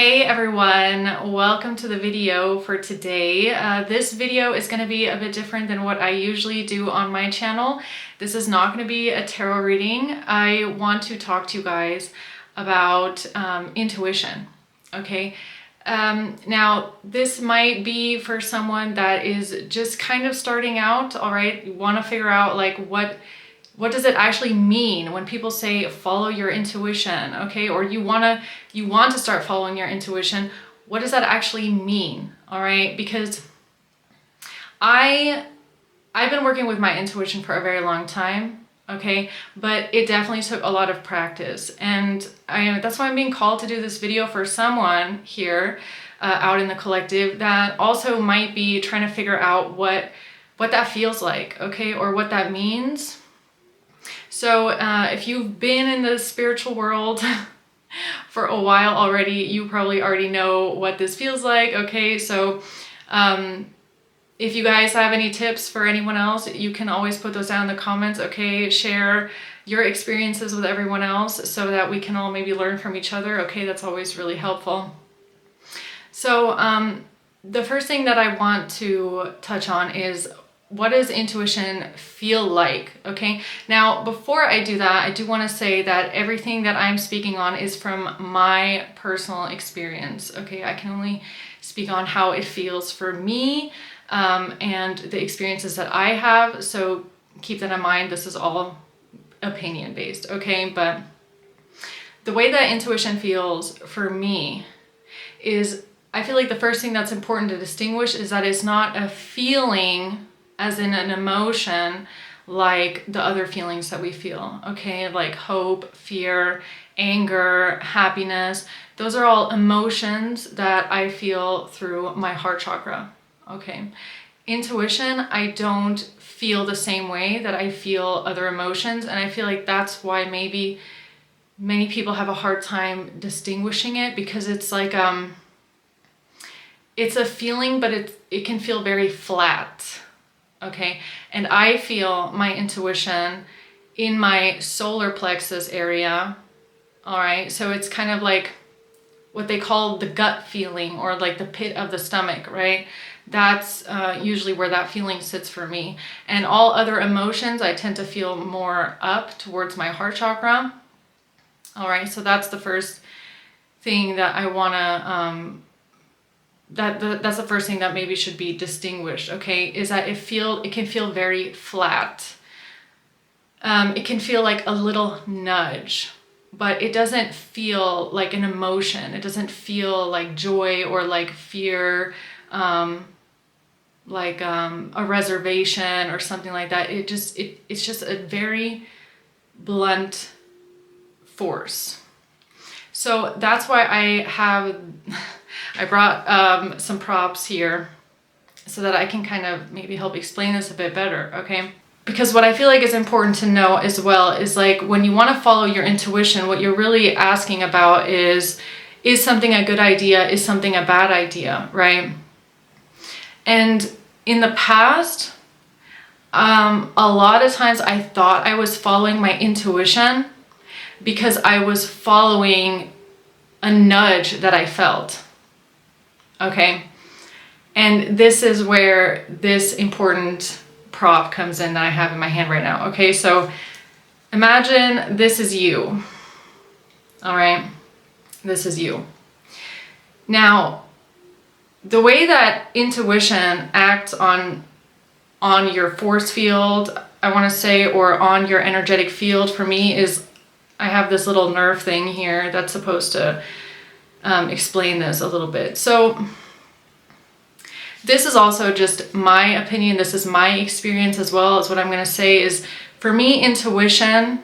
Hey everyone, welcome to the video for today. This video is going to be a bit different than what I usually do on my channel. This is not going to be a tarot reading. I want to talk to you guys about intuition, okay? Now, this might be for someone that is just kind of starting out, all right? You want to figure out like what does it actually mean when people say follow your intuition, okay? Or you want to start following your intuition. What does that actually mean? All right? Because I've been working with my intuition for a very long time, okay? But it definitely took a lot of practice. And that's why I'm being called to do this video for someone here out in the collective that also might be trying to figure out what that feels like, okay? Or what that means. So if you've been in the spiritual world for a while already, you probably already know what this feels like, okay? So if you guys have any tips for anyone else, you can always put those down in the comments, okay? Share your experiences with everyone else so that we can all maybe learn from each other, okay? That's always really helpful. So the first thing that I want to touch on is, what does intuition feel like? Okay, now before I do that, I do want to say that everything that I'm speaking on is from my personal experience. Okay, I can only speak on how it feels for me and the experiences that I have. So keep that in mind. This is all opinion based. Okay, but the way that intuition feels for me is, I feel like the first thing that's important to distinguish is that it's not a feeling as in an emotion like the other feelings that we feel, okay? Like hope, fear, anger, happiness. Those are all emotions that I feel through my heart chakra, okay? Intuition, I don't feel the same way that I feel other emotions, and I feel like that's why maybe many people have a hard time distinguishing it, because it's like, it's a feeling, but it can feel very flat. Okay, and I feel my intuition in my solar plexus area, all right? So it's kind of like what they call the gut feeling, or like the pit of the stomach, right? That's usually where that feeling sits for me. And all other emotions, I tend to feel more up towards my heart chakra, all right? So that's the first thing that I want to that's the first thing that maybe should be distinguished, okay, is that it can feel very flat. It can feel like a little nudge, but it doesn't feel like an emotion. It doesn't feel like joy or like fear, like a reservation or something like that. It's just a very blunt force. So that's why I brought some props here so that I can kind of maybe help explain this a bit better, okay? Because what I feel like is important to know as well is, like, when you want to follow your intuition, what you're really asking about is something a good idea? Is something a bad idea, right? And in the past, a lot of times I thought I was following my intuition because I was following a nudge that I felt. Okay, and this is where this important prop comes in that I have in my hand right now. Okay, so imagine this is you. All right, this is you. Now, the way that intuition acts on your force field, I want to say, or on your energetic field for me is, I have this little nerve thing here that's supposed to explain this a little bit. So this is also just my opinion. This is my experience as well, as what I'm going to say is, for me, intuition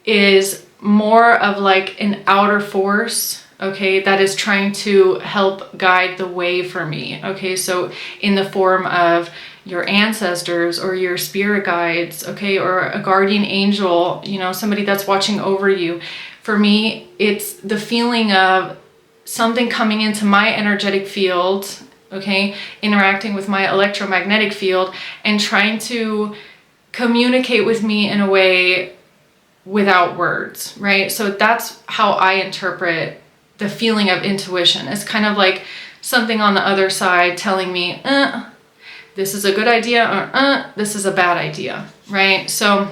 is more of like an outer force, okay, that is trying to help guide the way for me, okay? So in the form of your ancestors or your spirit guides, okay, or a guardian angel, you know, somebody that's watching over you. For me, it's the feeling of something coming into my energetic field, okay, interacting with my electromagnetic field and trying to communicate with me in a way without words, right? So that's how I interpret the feeling of intuition. It's kind of like something on the other side telling me, this is a good idea, or this is a bad idea, right? So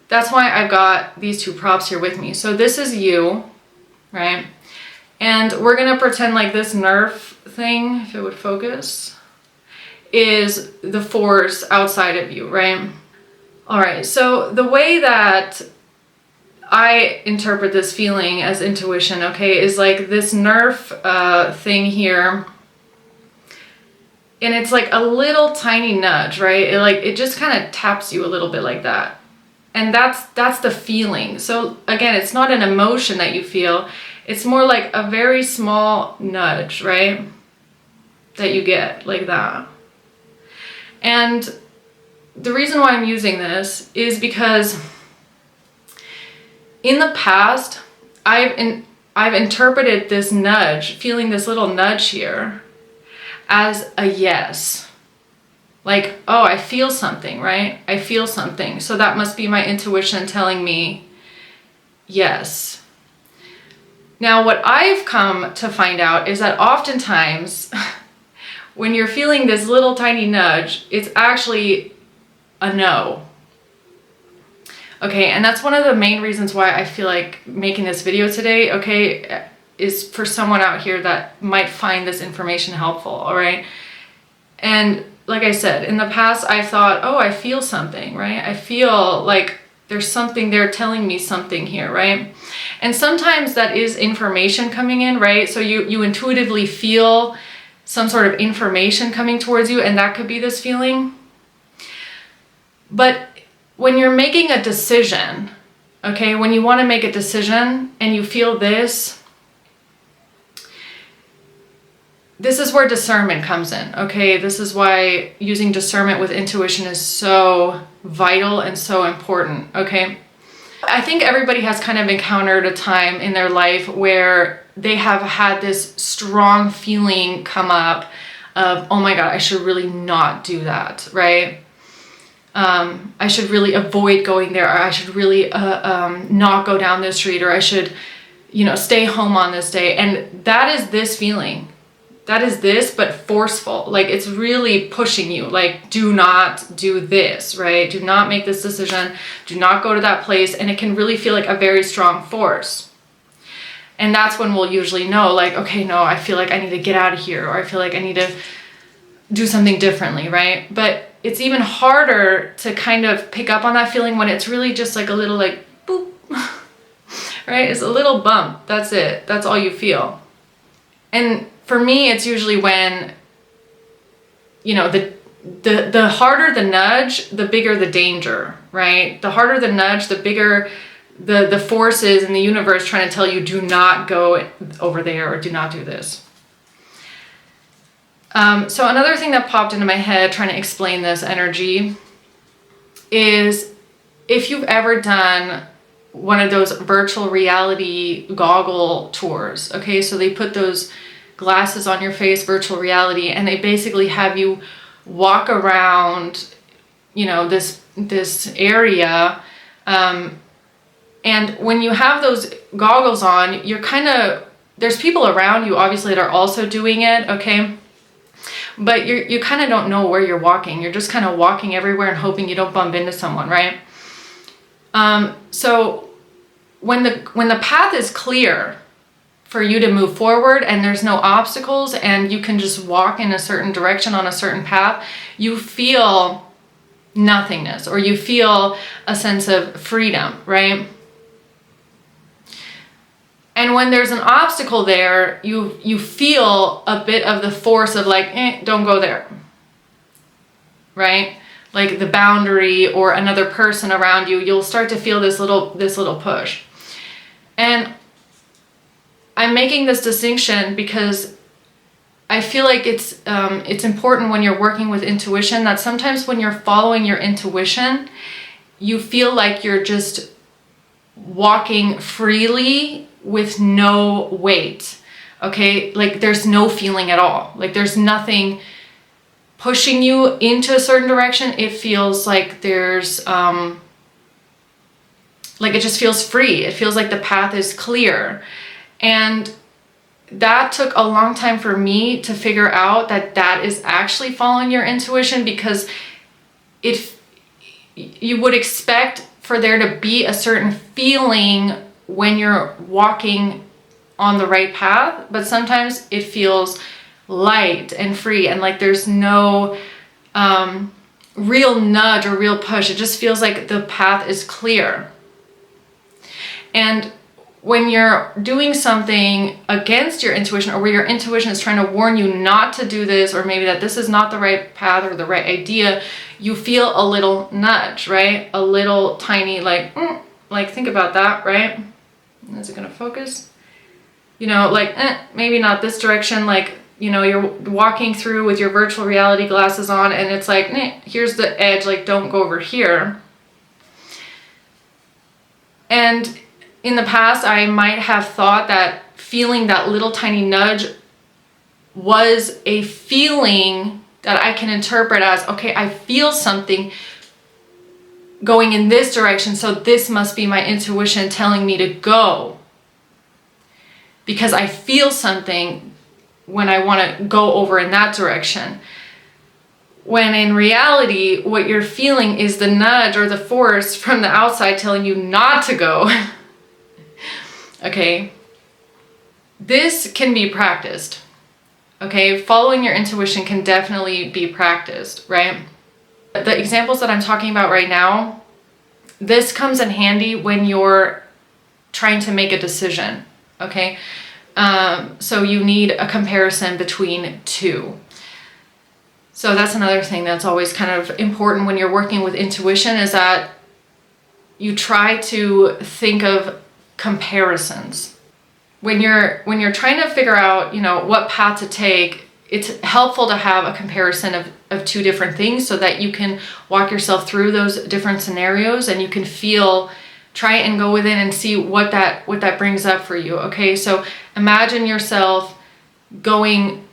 that's why I've got these two props here with me. So this is you, right? And we're gonna pretend like this Nerf thing, if it would focus, is the force outside of you, right? All right, so the way that I interpret this feeling as intuition, okay, is like this Nerf thing here. And it's like a little tiny nudge, right? It just kind of taps you a little bit like that. And that's the feeling. So again, it's not an emotion that you feel. It's more like a very small nudge, right? That you get like that. And the reason why I'm using this is because in the past, I've interpreted this nudge, feeling this little nudge here, as a yes. Like, oh, I feel something, right? I feel something. So that must be my intuition telling me yes. Now, what I've come to find out is that oftentimes when you're feeling this little tiny nudge, it's actually a no. Okay, and that's one of the main reasons why I feel like making this video today, okay, is for someone out here that might find this information helpful, all right? And like I said, in the past, I thought, oh, I feel something, right? I feel like there's something there telling me something here, right? And sometimes that is information coming in, right? So you intuitively feel some sort of information coming towards you, and that could be this feeling. But when you're making a decision, okay, when you want to make a decision and you feel this is where discernment comes in, okay? This is why using discernment with intuition is so vital and so important, okay? I think everybody has kind of encountered a time in their life where they have had this strong feeling come up of, oh my God, I should really not do that, right? I should really avoid going there, or I should really not go down this street, or I should, stay home on this day. And that is this feeling. That is this, but forceful. Like, it's really pushing you. Like, do not do this, right? Do not make this decision. Do not go to that place. And it can really feel like a very strong force. And that's when we'll usually know, like, okay, no, I feel like I need to get out of here, or I feel like I need to do something differently, right? But it's even harder to kind of pick up on that feeling when it's really just like a little like boop, right? It's a little bump. That's it. That's all you feel. And for me, it's usually when, the harder the nudge, the bigger the danger, right? The harder the nudge, the bigger the force is in the universe trying to tell you, do not go over there, or do not do this. So another thing that popped into my head trying to explain this energy is, if you've ever done one of those virtual reality goggle tours, okay, so they put those glasses on your face, virtual reality, and they basically have you walk around, this area, and when you have those goggles on, there's people around you obviously that are also doing it, okay? But you kind of don't know where you're walking. You're just kind of walking everywhere and hoping you don't bump into someone, right? So when the path is clear for you to move forward and there's no obstacles and you can just walk in a certain direction on a certain path, you feel nothingness, or you feel a sense of freedom, right? And when there's an obstacle there, you feel a bit of the force of like, don't go there, right? Like the boundary or another person around you, you'll start to feel this little push. And I'm making this distinction because I feel like it's important when you're working with intuition that sometimes when you're following your intuition, you feel like you're just walking freely with no weight, okay? Like there's no feeling at all. Like there's nothing pushing you into a certain direction. It feels like there's, like it just feels free. It feels like the path is clear. And that took a long time for me to figure out that that is actually following your intuition, because you would expect for there to be a certain feeling when you're walking on the right path, but sometimes it feels light and free and like there's no real nudge or real push. It just feels like the path is clear. And when you're doing something against your intuition, or where your intuition is trying to warn you not to do this, or maybe that this is not the right path or the right idea, you feel a little nudge, right? A little tiny, like think about that, right? Is it gonna focus? You know, like, maybe not this direction. Like, you know, you're walking through with your virtual reality glasses on and it's like, here's the edge, like don't go over here. And in the past, I might have thought that feeling that little tiny nudge was a feeling that I can interpret as, okay, I feel something going in this direction, so this must be my intuition telling me to go. Because I feel something when I want to go over in that direction. When in reality, what you're feeling is the nudge or the force from the outside telling you not to go. Okay, this can be practiced. Okay, following your intuition can definitely be practiced, right? The examples that I'm talking about right now, this comes in handy when you're trying to make a decision, okay? So you need a comparison between two. So that's another thing that's always kind of important when you're working with intuition, is that you try to think of comparisons. When you're trying to figure out, you know, what path to take, it's helpful to have a comparison of two different things so that you can walk yourself through those different scenarios and you can try and go within and see what that brings up for you. Okay, so imagine yourself going,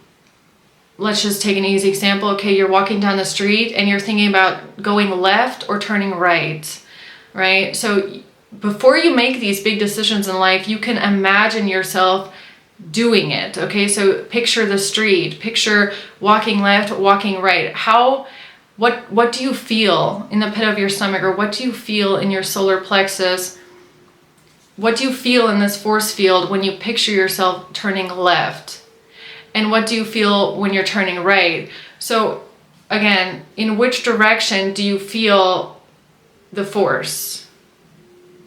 let's just take an easy example. Okay, you're walking down the street and you're thinking about going left or turning right, right? So before you make these big decisions in life, you can imagine yourself doing it. Okay, so picture the street, picture walking left, walking right. What do you feel in the pit of your stomach, or what do you feel in your solar plexus? What do you feel in this force field when you picture yourself turning left? And what do you feel when you're turning right? So again, in which direction do you feel the force?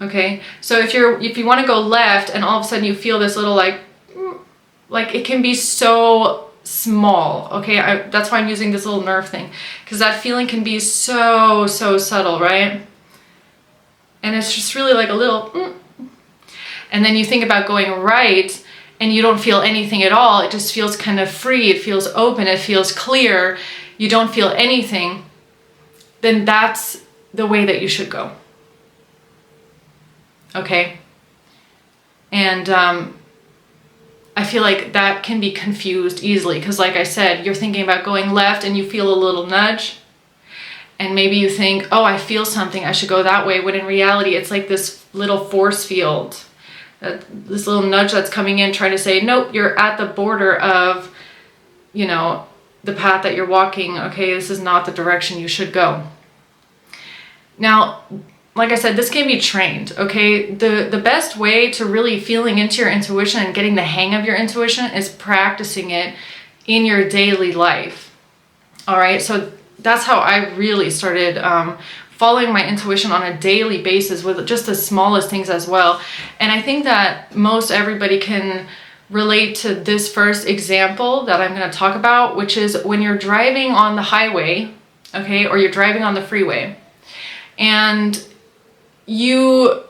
Okay, so if you want to go left and all of a sudden you feel this little like it can be so small. Okay, that's why I'm using this little nerve thing, because that feeling can be so subtle, right? And it's just really like a little and then you think about going right and you don't feel anything at all. It just feels kind of free, it feels open, it feels clear, you don't feel anything. Then that's the way that you should go. Okay, and I feel like that can be confused easily, because like I said, you're thinking about going left and you feel a little nudge, and maybe you think, oh, I feel something, I should go that way, when in reality it's like this little force field, this little nudge that's coming in trying to say, nope, you're at the border of, you know, the path that you're walking. Okay, this is not the direction you should go. Now, like I said, this can be trained, okay? The best way to really feeling into your intuition and getting the hang of your intuition is practicing it in your daily life, all right? So that's how I really started following my intuition on a daily basis with just the smallest things as well. And I think that most everybody can relate to this first example that I'm gonna talk about, which is when you're driving on the highway, okay, or you're driving on the freeway, and you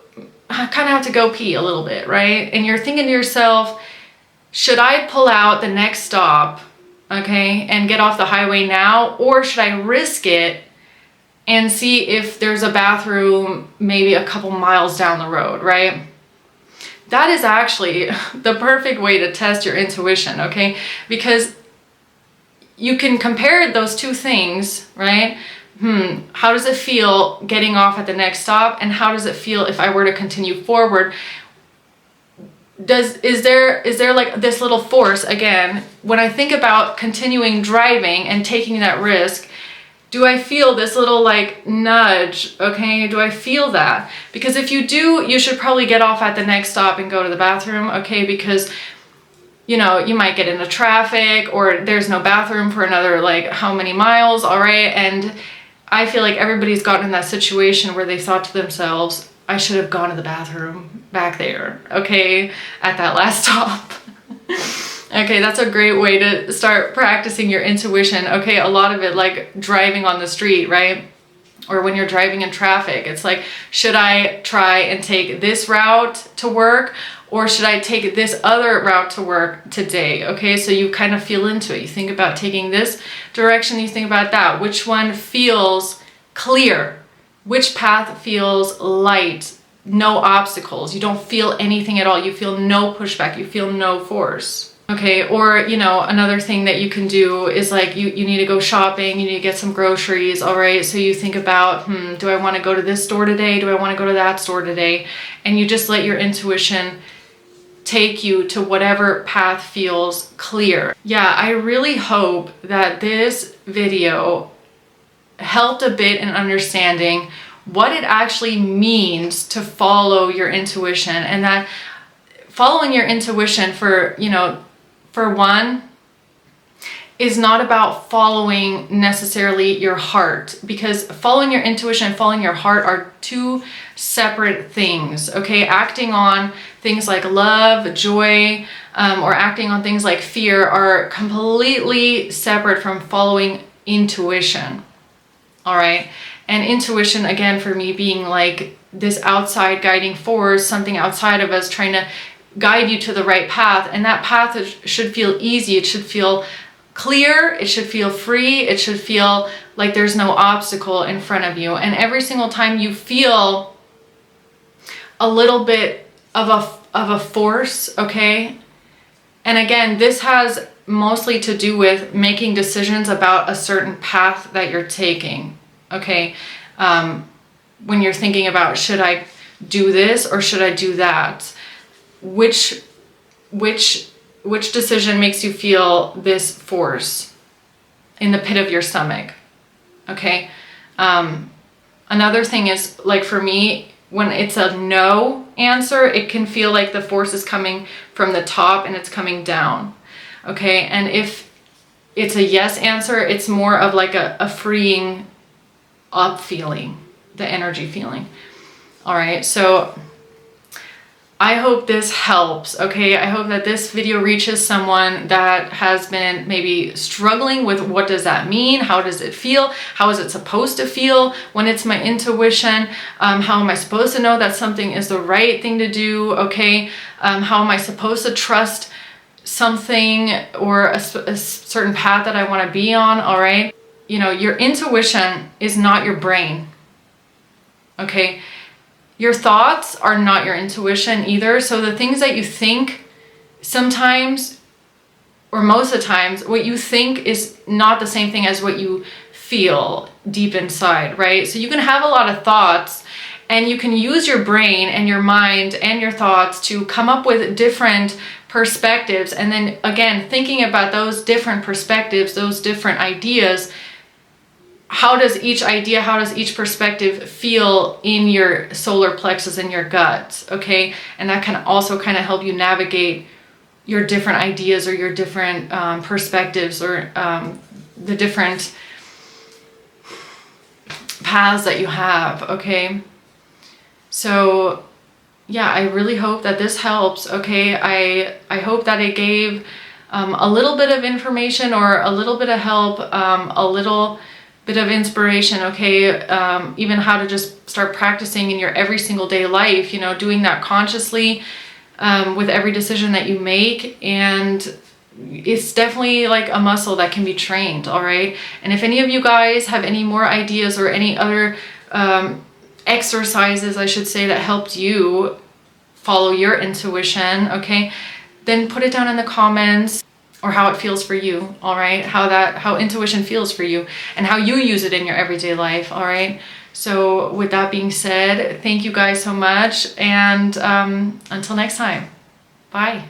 kind of have to go pee a little bit, right? And you're thinking to yourself, should I pull out the next stop, okay, and get off the highway now, or should I risk it and see if there's a bathroom maybe a couple miles down the road, right? That is actually the perfect way to test your intuition, okay? Because you can compare those two things, right? How does it feel getting off at the next stop, and how does it feel if I were to continue forward? is there like this little force again, when I think about continuing driving and taking that risk, do I feel this little like nudge? Okay, do I feel that? Because if you do, you should probably get off at the next stop and go to the bathroom, okay? Because, you know, you might get into traffic, or there's no bathroom for another like how many miles, all right? And I feel like everybody's gotten in that situation where they thought to themselves, I should have gone to the bathroom back there, okay, at that last stop. Okay, that's a great way to start practicing your intuition. Okay, a lot of it, like driving on the street, right? Or when you're driving in traffic, it's like, should I try and take this route to work, or should I take this other route to work today? Okay, so you kind of feel into it. You think about taking this direction, you think about that. Which one feels clear? Which path feels light? No obstacles. You don't feel anything at all. You feel no pushback. You feel no force. Okay, or, you know, another thing that you can do is like you need to go shopping, you need to get some groceries, all right? So you think about, do I want to go to this store today? Do I want to go to that store today? And you just let your intuition take you to whatever path feels clear. Yeah, I really hope that this video helped a bit in understanding what it actually means to follow your intuition, and that following your intuition, for, you know, for one, is not about following necessarily your heart, because following your intuition and following your heart are two separate things, okay? Acting on things like love, joy, or acting on things like fear are completely separate from following intuition, all right? And intuition, again, for me, being like this outside guiding force, something outside of us trying to guide you to the right path. And that path should feel easy. It should feel clear. It should feel free. It should feel like there's no obstacle in front of you. And every single time you feel a little bit of a force, okay? And again, this has mostly to do with making decisions about a certain path that you're taking, okay? When you're thinking about, should I do this or should I do that? Which decision makes you feel this force in the pit of your stomach? Okay. Another thing is, like for me, when it's a no answer, it can feel like the force is coming from the top and it's coming down. Okay. And if it's a yes answer, it's more of like a freeing up feeling, the energy feeling. All right. So I hope this helps, okay? I hope that this video reaches someone that has been maybe struggling with, what does that mean? How does it feel? How is it supposed to feel when it's my intuition? How am I supposed to know that something is the right thing to do, okay? How am I supposed to trust something or a certain path that I want to be on, all right? You know, your intuition is not your brain, okay? Your thoughts are not your intuition either. So the things that you think, sometimes, or most of the times, what you think is not the same thing as what you feel deep inside, right? So you can have a lot of thoughts, and you can use your brain and your mind and your thoughts to come up with different perspectives. And then again, thinking about those different perspectives, those different ideas, how does each idea, how does each perspective feel in your solar plexus, in your gut, okay? And that can also kind of help you navigate your different ideas or your different perspectives, or the different paths that you have, okay? So yeah, I really hope that this helps, okay? I hope that it gave a little bit of information, or a little bit of help, a little bit of inspiration, okay? Even how to just start practicing in your every single day life, you know, doing that consciously with every decision that you make. And it's definitely like a muscle that can be trained, all right? And if any of you guys have any more ideas or any other exercises, I should say, that helped you follow your intuition, okay, then put it down in the comments, or how it feels for you, all right? How intuition feels for you, and how you use it in your everyday life, all right? So with that being said, thank you guys so much, and until next time, bye. Bye.